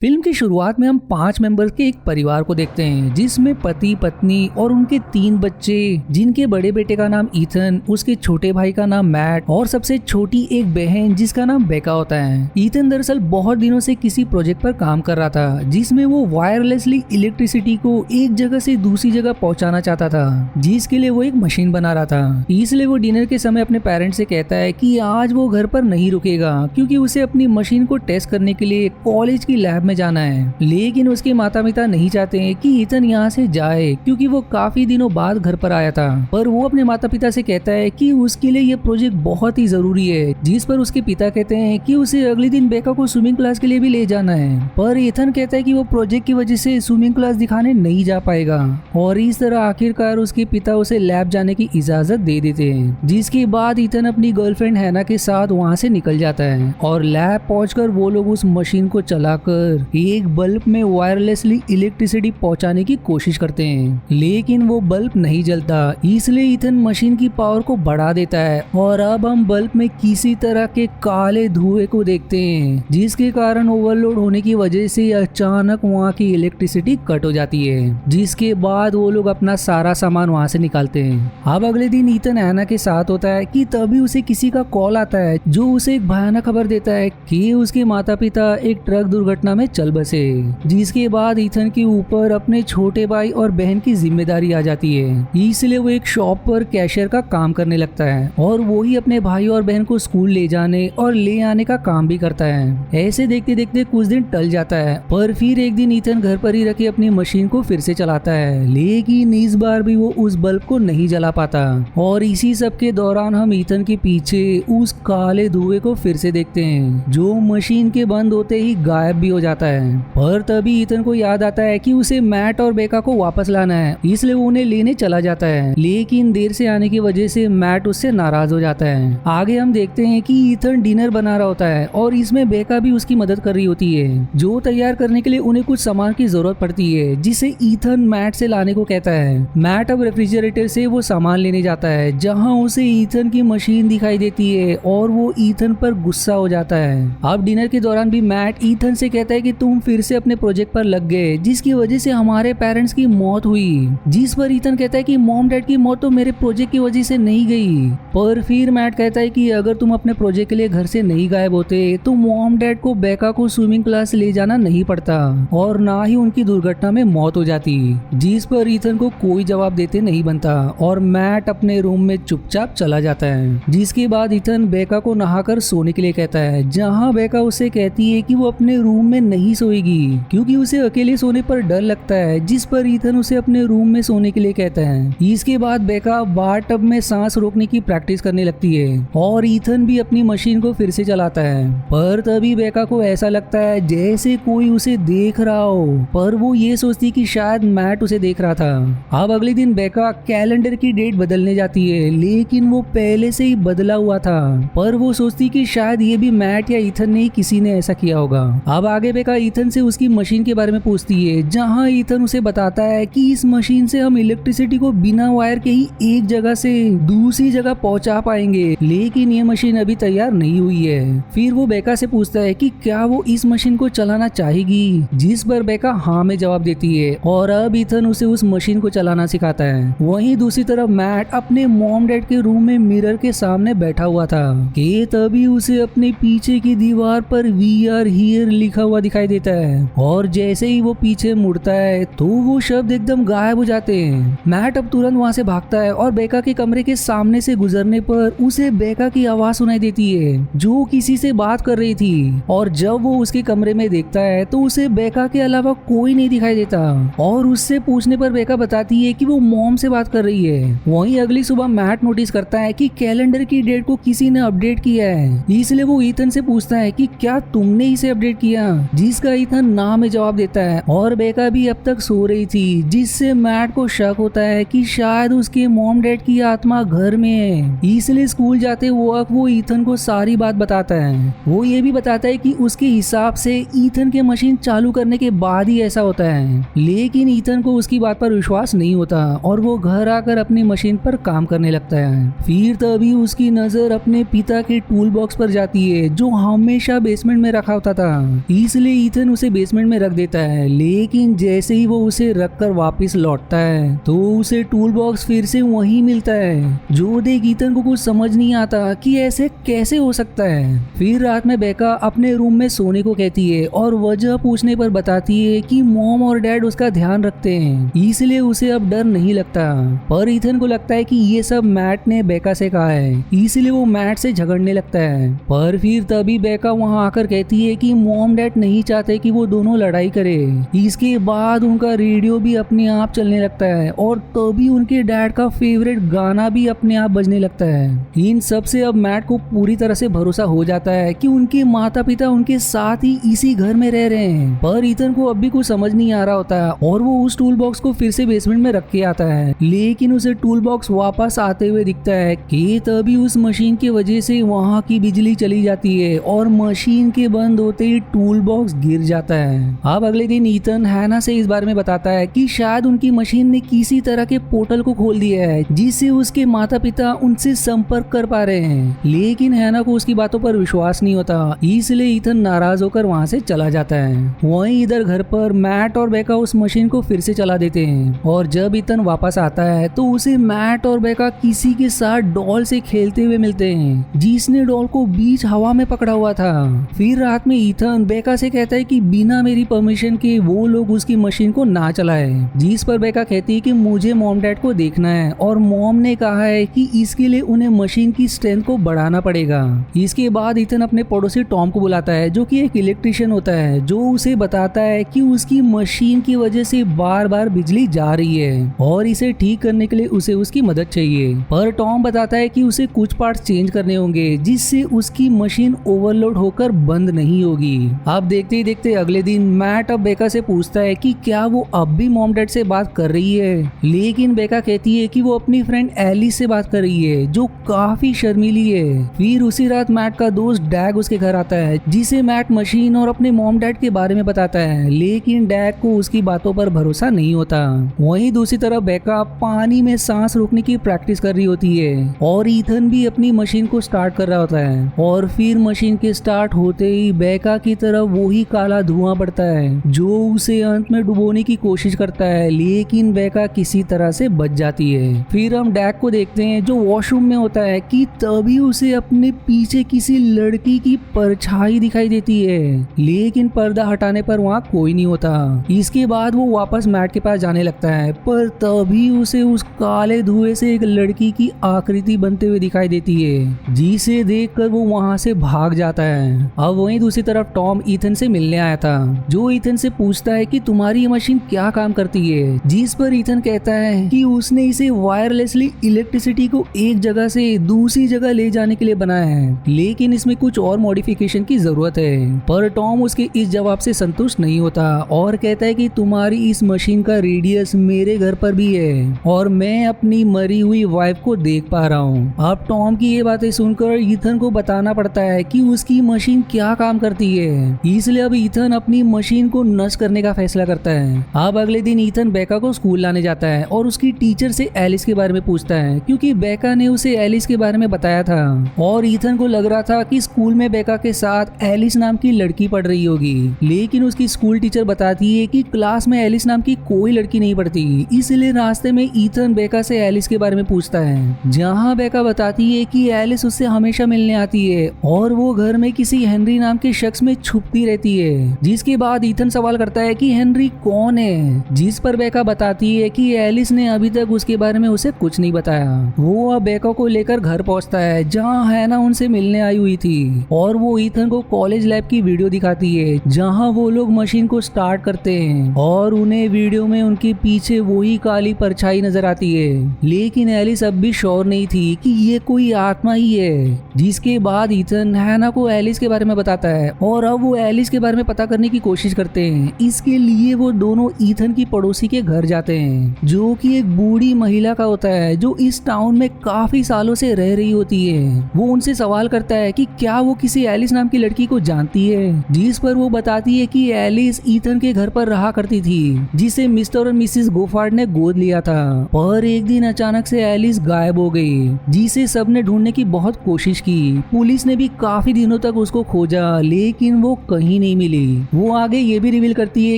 Film की शुरुआत में हम 5 मेंबर्स के एक परिवार को देखते हैं जिसमें पति पत्नी और उनके 3 बच्चे, जिनके बड़े बेटे का नाम ईथन, उसके छोटे भाई का नाम मैट और सबसे छोटी एक बहन जिसका नाम बेका होता है। ईथन दरअसल बहुत दिनों से किसी प्रोजेक्ट पर काम कर रहा था जिसमें वो वायरलेसली इलेक्ट्रिसिटी को एक जगह से दूसरी जगह पहुंचाना चाहता था, जिसके लिए वो एक मशीन बना रहा था। इसलिए वो डिनर के समय अपने पेरेंट्स से कहता है कि आज वो घर पर नहीं रुकेगा क्योंकि उसे अपनी मशीन को टेस्ट करने के लिए कॉलेज की लैब में जाना है। लेकिन उसके माता पिता नहीं चाहते हैं कि ईथन यहाँ से जाए क्योंकि वो काफी दिनों बाद घर पर आया था। पर वो अपने माता पिता से कहता है कि उसके लिए ये प्रोजेक्ट बहुत ही जरूरी है, जिस पर उसके पिता कहते हैं कि उसे अगले दिन बेका को स्विमिंग क्लास के लिए भी ले जाना है। पर ईथन कहता है कि वो प्रोजेक्ट की वजह से स्विमिंग क्लास दिखाने नहीं जा पाएगा और इस तरह आखिरकार उसके पिता उसे लैब जाने की इजाजत दे देते हैं, जिसके बाद ईथन अपनी गर्लफ्रेंड हैना के साथ वहाँ से निकल जाता है और लैब पहुंचकर वो लोग उस मशीन को चलाकर एक बल्ब में वायरलेसली इलेक्ट्रिसिटी पहुंचाने की कोशिश करते हैं। लेकिन वो बल्ब नहीं जलता, इसलिए ईथन मशीन की पावर को बढ़ा देता है और अब हम बल्ब में किसी तरह के काले धुएं को देखते हैं, जिसके कारण ओवरलोड होने की वजह से अचानक वहाँ की इलेक्ट्रिसिटी कट हो जाती है, जिसके बाद वो लोग अपना सारा सामान वहाँ से निकालते हैं। अब अगले दिन ईथन हैना के साथ होता है कि तभी उसे किसी का कॉल आता है जो उसे एक भयानक खबर देता है कि उसके माता पिता एक ट्रक दुर्घटना में चल बसे, जिसके बाद ईथन के ऊपर अपने छोटे भाई और बहन की जिम्मेदारी आ जाती है। इसलिए वो एक शॉप पर कैशियर का काम करने लगता है और वो ही अपने भाई और बहन को स्कूल ले जाने और ले आने का काम भी करता है। ऐसे देखते देखते कुछ दिन टल जाता है, पर फिर एक दिन ईथन घर पर ही रखी अपनी मशीन को फिर से चलाता है, लेकिन इस बार भी वो उस बल्ब को नहीं जला पाता और इसी सब के दौरान हम ईथन के पीछे उस काले धुएं को फिर से देखते हैं जो मशीन के बंद होते ही गायब भी हो जाता है। पर तभी ईथन को याद आता है कि उसे मैट और बेका को वापस लाना है, इसलिए वो उन्हें लेने चला जाता है। लेकिन देर से आने की वजह से मैट उससे नाराज हो जाता है। आगे हम देखते हैं कि ईथन डिनर बना रहा होता है और इसमें बेका भी उसकी मदद कर रही होती है, जो तैयार करने के लिए उन्हें कुछ सामान की जरूरत पड़ती है जिसे ईथन मैट से लाने को कहता है। मैट अब रेफ्रिजरेटर से वो सामान लेने जाता है जहाँ उसे ईथन की मशीन दिखाई देती है और वो ईथन पर गुस्सा हो जाता है। अब डिनर के दौरान भी मैट ईथन से कहता है कि तुम फिर से अपने प्रोजेक्ट पर लग गए जिसकी वजह से हमारे पेरेंट्स की मौत हुई, जिस पर ईथन कहता है कि मॉम डैड की मौत तो मेरे प्रोजेक्ट की वजह से नहीं गई। पर फिर मैट कहता है कि अगर तुम अपने प्रोजेक्ट के लिए घर से नहीं गायब होते तो मॉम डैड को बेका को स्विमिंग क्लास ले जाना नहीं पड़ता और ना ही उनकी दुर्घटना में मौत हो जाती, जिस पर ईथन को कोई जवाब देते नहीं बनता और मैट अपने रूम में चुपचाप चला जाता है। जिसके बाद ईथन बेका को नहाकर सोने के लिए कहता है, जहाँ बेका उसे कहती है कि वो अपने रूम में नहीं सोएगी क्योंकि उसे अकेले सोने पर डर लगता है, जिस पर ईथन उसे अपने रूम में सोने के लिए कहता है। इसके बाद बेका बाथटब में सांस रोकने की प्रैक्टिस करने लगती है और ईथन भी अपनी मशीन को फिर से चलाता है। पर तभी बेका को ऐसा लगता है जैसे कोई उसे देख रहा हो, पर वो ये सोचती कि शायद मैट उसे देख रहा था। अब अगले दिन बेका कैलेंडर की डेट बदलने जाती है, लेकिन वो पहले से ही बदला हुआ था, पर वो सोचती कि शायद ये भी मैट या ईथन ने किसी ने ऐसा किया होगा। अब आगे बेका ईथन से उसकी मशीन के बारे में पूछती है, जहां ईथन उसे बताता है कि इस मशीन से हम इलेक्ट्रिसिटी को बिना वायर के ही एक जगह से दूसरी जगह पहुंचा पाएंगे, लेकिन ये मशीन अभी तैयार नहीं हुई है। फिर वो बेका से पूछता है कि क्या वो इस मशीन को चलाना चाहेगी, जिस पर बेका हाँ में जवाब देती है और अब ईथन उसे उस मशीन को चलाना सिखाता है। वहीं दूसरी तरफ मैट अपने मॉम डैड के रूम में मिरर के सामने बैठा हुआ था कि तभी उसे अपने पीछे की दीवार पर वी आर हियर लिखा हुआ दिखाई देता है और जैसे ही वो पीछे मुड़ता है तो वो शब्द एकदम गायब हो जाते हैं। मैट अब तुरंत वहां से भागता है और बेका के कमरे के सामने से गुजरने पर उसे बेका की आवाज सुनाई देती है जो किसी से बात कर रही थी और जब वो उसके कमरे में देखता है तो उसे बेका के अलावा कोई नहीं दिखाई देता और उससे पूछने पर बेका बताती है कि वो मॉम से बात कर रही है। वहीं अगली सुबह मैट नोटिस करता है कि कैलेंडर की डेट को किसी ने अपडेट किया है, इसलिए वो ईथन से पूछता है कि क्या तुमने इसे अपडेट किया, जिसका ईथन ना में जवाब देता है और बेका भी अब तक सो रही थी, जिससे मैट को शक होता है कि शायद उसके मॉम डैड की आत्मा घर में है। इसलिए स्कूल जाते वक्त वो ईथन को सारी बात बताता है। वो ये भी बताता है कि उसके हिसाब से ईथन के मशीन चालू करने के बाद ही ऐसा होता है, लेकिन ईथन को उसकी बात पर विश्वास नहीं होता और वो घर आकर अपनी मशीन पर काम करने लगता है। फिर तभी उसकी नजर अपने पिता के टूल बॉक्स पर जाती है जो हमेशा बेसमेंट में रखा होता था, इसलिए इसलिए ईथन उसे बेसमेंट में रख देता है। लेकिन जैसे ही वो उसे रख कर वापिस लौटता है तो उसे टूल बॉक्स फिर से वहीं मिलता है, जो देख ईथन को कुछ समझ नहीं आता कि ऐसे कैसे हो सकता है। फिर रात में बेका अपने रूम में सोने को कहती है और वजह पूछने पर बताती है कि मॉम और डैड उसका ध्यान रखते हैं, इसलिए उसे अब डर नहीं लगता। पर ईथन को लगता है कि ये सब मैट ने बेका से कहा है, इसलिए वो मैट से झगड़ने लगता है। पर फिर तभी बेका वहां आकर कहती है कि मॉम डैड नहीं चाहते कि वो दोनों लड़ाई करे। इसके बाद उनका रेडियो भी अपने आप चलने लगता है और तभी उनके डैड का फेवरेट गाना भी अपने आप बजने लगता है। इन सब से अब मैट को पूरी तरह से भरोसा हो जाता है कि उनके माता पिता उनके साथ ही इसी घर में रह रहे हैं। पर ईथन को अब भी कुछ समझ नहीं आ रहा होता और वो उस टूल बॉक्स को फिर से बेसमेंट में रख के आता है। लेकिन उसे टूल बॉक्स वापस आते हुए दिखता है कि तभी उस मशीन की वजह से वहाँ की बिजली चली जाती है और मशीन के बंद होते ही टूल बॉक्स गिर जाता है। अब अगले दिन ईथन हैना से इस बारे में बताता है कि शायद उनकी मशीन ने किसी तरह के पोर्टल को खोल दिया है जिससे उसके माता पिता उनसे संपर्क कर पा रहे हैं। लेकिन हैना को उसकी बातों पर विश्वास नहीं होता, इसलिए ईथन नाराज होकर वहाँ से चला जाता है। वहीं इधर घर पर मैट और बेका उस मशीन को फिर से चला देते हैं और जब ईथन वापस आता है तो उसे मैट और बेका किसी के साथ डॉल से खेलते हुए मिलते हैं जिसने डॉल को बीच हवा में पकड़ा हुआ था। फिर रात में ईथन बेका से कहता है कि बिना मेरी परमिशन के वो लोग उसकी मशीन को ना चलाए, जिस पर बेका कहती है कि मुझे मॉम डैड को देखना है और मॉम ने कहा है कि इसके लिए उन्हें मशीन की स्ट्रेंथ को बढ़ाना पड़ेगा। इसके बाद ईथन अपने पड़ोसी टॉम को बुलाता है जो कि एक इलेक्ट्रिशियन होता है, जो उसे बताता है कि उसकी मशीन की वजह से बार बार बिजली जा रही है और इसे ठीक करने के लिए उसे उसकी मदद चाहिए। पर टॉम बताता है कि उसे कुछ पार्ट्स चेंज करने होंगे जिससे उसकी मशीन ओवरलोड होकर बंद नहीं होगी। अब देखते ही देखते अगले दिन मैट अब बेका से पूछता है कि क्या वो अब भी मॉम डैड से बात कर रही है, लेकिन बेका कहती है कि वो अपनी फ्रेंड एलिस से बात कर रही है जो काफी शर्मीली है। फिर उसी रात मैट का दोस्त डैग उसके घर आता है जिसे मैट मशीन और अपने मॉम डैड के बारे में बताता है, लेकिन डैग को उसकी बातों पर भरोसा नहीं होता। वहीं दूसरी तरफ बेका पानी में सांस रोकने की प्रैक्टिस कर रही होती है और ईथन भी अपनी मशीन को स्टार्ट कर रहा होता है और फिर मशीन के स्टार्ट होते ही बेका की तरफ वही काला धुआं बढ़ता है जो उसे अंत में डुबोने की कोशिश करता है, लेकिन बेका किसी तरह से बच जाती है। फिर हम डैग को देखते हैं जो वॉशरूम में होता है कि तभी उसे अपने पीछे किसी लड़की की परछाई दिखाई देती है, लेकिन पर्दा हटाने पर वहाँ कोई नहीं होता। इसके बाद वो वापस मैट के पास जाने लगता है पर तभी उसे उस काले धुएं से एक लड़की की आकृति बनते हुए दिखाई देती है जिसे देखकर वो वहाँ से भाग जाता है। अब वहीं दूसरी तरफ टॉम ईथन से मिलने आया था जो ईथन से पूछता है कि तुम्हारी ये मशीन क्या काम करती है, जिस पर ईथन कहता है कि उसने इसे वायरलेसली इलेक्ट्रिसिटी को एक जगह से दूसरी जगह ले जाने के लिए बनाया है, लेकिन इसमें कुछ और मॉडिफिकेशन की जरूरत है। पर टॉम उसके इस जवाब से संतुष्ट नहीं होता और कहता है कि तुम्हारी इस मशीन का रेडियस मेरे घर पर भी है और मैं अपनी मरी हुई वाइफ को देख पा रहा हूँ। अब टॉम की ये बातें सुनकर ईथन को बताना पड़ता है कि उसकी मशीन क्या काम करती है, इसलिए अब ईथन अपनी मशीन को नष्ट करने का फैसला करता है। अब अगले दिन ईथन बेका को स्कूल लाने जाता है और उसकी टीचर से एलिस के बारे में पूछता है क्योंकि बेका ने उसे एलिस के बारे में बताया था और ईथन को लग रहा था कि स्कूल में बेका के साथ एलिस नाम की लड़की पढ़ रही होगी, लेकिन उसकी स्कूल टीचर बताती है कि क्लास में एलिस नाम की कोई लड़की नहीं पढ़ती। इसलिए रास्ते में ईथन बेका से एलिस के बारे में पूछता है, जहाँ बेका बताती है कि एलिस उससे हमेशा मिलने आती है और वो घर में किसी हेनरी नाम के शख्स में छुपती रहती है। जिसके बाद ईथन सवाल करता है कि हेनरी कौन है, जिस पर बेका बताती है कि एलिस ने अभी तक उसके बारे में उसे कुछ नहीं बताया। वो अब बेका को लेकर घर पहुंचता है जहाँ हैना उनसे मिलने आई हुई थी और वो ईथन को कॉलेज लैब की वीडियो दिखाती है जहाँ वो लोग मशीन को स्टार्ट करते हैं और उन्हें वीडियो में उनके पीछे वही काली परछाई नजर आती है, लेकिन एलिस अब भी श्योर नहीं थी कि ये कोई आत्मा ही है। जिसके बाद ईथन हैना को एलिस के बारे में बताता है और अब वो एलिस के बारे में पता करने की कोशिश करते हैं। इसके लिए वो दोनों ईथन की पड़ोसी के घर जाते हैं जो कि एक बूढ़ी महिला का होता है जो इस टाउन में काफी सालों से रह रही होती है। वो उनसे सवाल करता है कि क्या वो किसी एलिस नाम की लड़की को जानती है, जिस पर वो बताती है कि एलिस ईथन के घर पर रहा करती थी जिसे मिस्टर और मिसिस गोफार्ड ने गोद लिया था। पर एक दिन अचानक से एलिस गायब हो गई जिसे सबने ढूंढने की बहुत कोशिश की। पुलिस ने भी काफी दिनों तक उसको खोजा लेकिन वो कहीं कहीं नहीं मिली। वो आगे ये भी रिवील करती है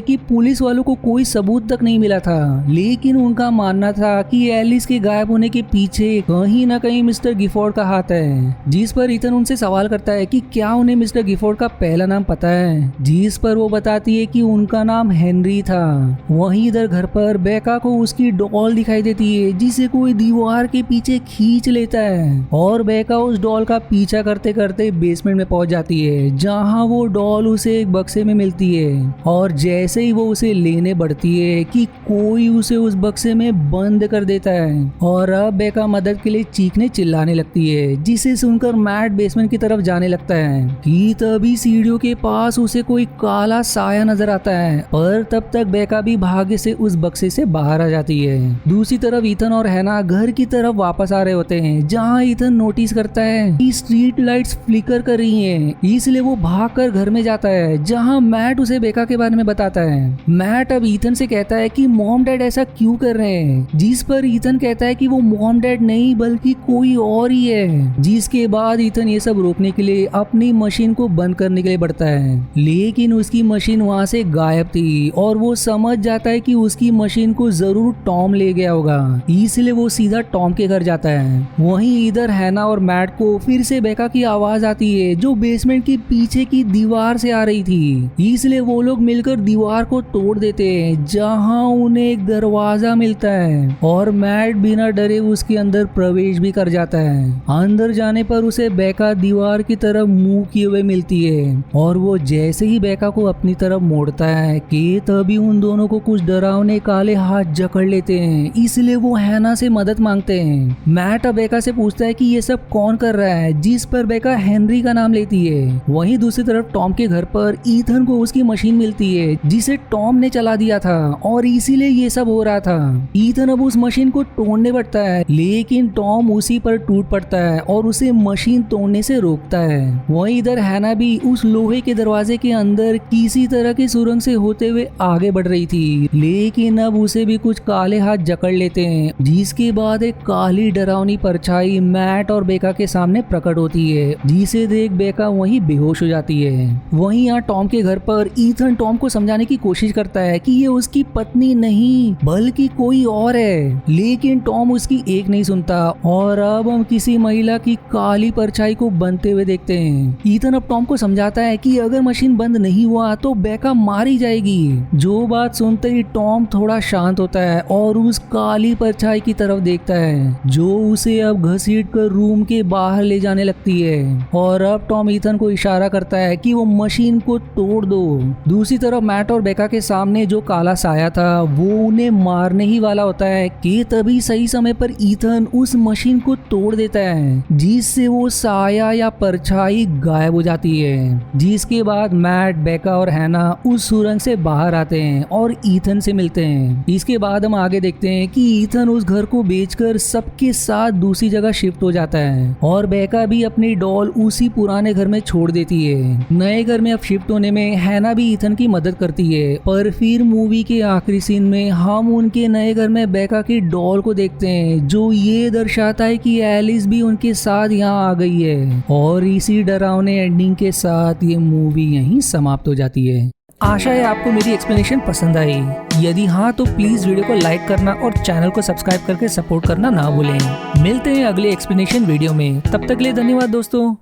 कि पुलिस वालों को कोई सबूत तक नहीं मिला था, लेकिन उनका मानना था कि एलिस के गायब होने के पीछे कहीं ना कहीं मिस्टर गिफोर्ड का हाथ है। जिस पर ईथन उनसे सवाल करता है कि क्या उन्हें मिस्टर गिफोर्ड का पहला नाम पता है, जिस पर वो बताती है कि उनका नाम हेनरी था। वहीं इधर घर पर बेका को उसकी डॉल दिखाई देती है जिसे कोई दीवार के पीछे खींच लेता है, और बेका उस डॉल का पीछा करते करते बेसमेंट में पहुंच जाती है, जहां वो डॉल उसे एक बक्से में मिलती है। और जैसे ही वो उसे लेने बढ़ती है कि कोई उसे उस बक्से में बंद कर देता है, और अब बेका मदद के लिए चीखने चिल्लाने लगती है, जिसे सुनकर मैट बेसमेंट की तरफ जाने लगता है कि तभी सीढ़ियों के पास उसे कोई काला साया नजर आता है। पर तब तक बेका भी भाग्य से उस बक्से से बाहर आ जाती है। दूसरी तरफ ईथन और हैना घर की तरफ वापस आ रहे होते हैं, जहां ईथन नोटिस करता है कि स्ट्रीट लाइट्स फ्लिकर कर रही हैं, इसलिए वो भागकर घर में जाता है, जहां मैट उसे बेका के बारे में बताता है। मैट अब ईथन से कहता है कि मॉम डैड ऐसा क्यों कर रहे हैं, जिस पर ईथन कहता है कि वो मॉम डैड नहीं बल्कि कोई और ही है। जिसके बाद ईथन ये सब रोकने के लिए अपनी मशीन को बंद करने के लिए बढ़ता है, लेकिन उसकी मशीन वहां से गायब थी, और वो समझ जाता है कि उसकी मशीन को जरूर टॉम ले गया होगा, इसलिए वो सीधा टॉम के घर जाता है। वहीं इधर हैना और मैट को फिर से बेका की आवाज आती है, जो बेसमेंट के पीछे की दीवार से आ रही थी, इसलिए वो लोग मिलकर दीवार को तोड़ देते हैं, जहां उन्हें एक दरवाजा मिलता है, और मैट बिना डरे उसके अंदर प्रवेश भी कर जाता है। अंदर जाने पर उसे बेका दीवार की तरफ मुंह किए हुए मिलती है, और वो जैसे ही बेका को अपनी तरफ मोड़ता है कि तभी उन दोनों को कुछ डरावने काले हाथ जकड़ लेते हैं, इसलिए वो हैना से मदद मांगते हैं। मैट अब बेका से पूछता है कि ये सब कौन कर रहा है, जिस पर बेका हेनरी का नाम लेती है। वहीं दूसरी तरफ टॉम के घर पर ईथन को उसकी मशीन मिलती है, जिसे टॉम ने चला दिया था, और इसीलिए ये सब हो रहा था। ईथन अब उस मशीन को तोड़ने बढ़ता है, लेकिन टॉम उसी पर टूट पड़ता है और उसे मशीन तोड़ने से रोकता है। वहीं इधर हैना भी उस लोहे के दरवाजे के अंदर किसी तरह की सुरंग से होते हुए आगे बढ़ रही थी, लेकिन अब उसे भी कुछ काले हाथ जकड़ लेते हैं, जिसके बाद एक काली डरावनी परछाई मैट और बेका के सामने प्रकट होती है, जिसे देख बेका वहीं बेहोश हो जाती है। वहीं यहाँ टॉम के घर पर ईथन टॉम को समझाने की कोशिश करता है कि ये उसकी पत्नी नहीं बल्कि कोई और है, लेकिन टॉम उसकी एक नहीं सुनता, और अब हम किसी महिला की काली परछाई को बनते हुए देखते हैं। ईथन अब टॉम को समझाता है कि अगर मशीन बंद नहीं हुआ तो बेका मारी जाएगी। जो बात सुनते ही टॉम थोड़ा शांत होता है और उस काली परछाई की तरफ देखता है, जो उसे अब घसीट कर रूम के बाहर ले जाने लगती है, और अब टॉम ईथन को इशारा करता है कि वो मशीन को तोड़ दो। दूसरी तरफ मैट और बेका के सामने जो काला साया था वो उन्हें मारने ही वाला होता है कि तभी सही समय पर ईथन उस मशीन को तोड़ देता है, जिससे वो साया या परछाई गायब हो जाती है। जिसके बाद मैट, बेका और हैना उस सुरंग से बाहर आते हैं और ईथन से मिलते हैं। इसके बाद हम आगे देखते हैं कि ईथन उस घर को बेचकर सबके साथ दूसरी जगह शिफ्ट हो जाता है, और बेका भी अपनी डॉल उसी पुराने घर में छोड़ देती है। नए घर में अब शिफ्ट होने में हैना भी ईथन की मदद करती है, पर फिर मूवी के आखिरी सीन में हम उनके नए घर में बेका की डॉल को देखते हैं, जो ये दर्शाता है कि एलिस भी उनके साथ यहाँ आ गई है। और इसी डरावने एंडिंग के साथ ये मूवी यहीं समाप्त हो जाती है। आशा है आपको मेरी एक्सप्लेनेशन पसंद आई। यदि हाँ तो प्लीज वीडियो को लाइक करना और चैनल को सब्सक्राइब करके सपोर्ट करना ना भूलें। मिलते हैं अगले एक्सप्लेनेशन वीडियो में, तब तक के लिए धन्यवाद दोस्तों।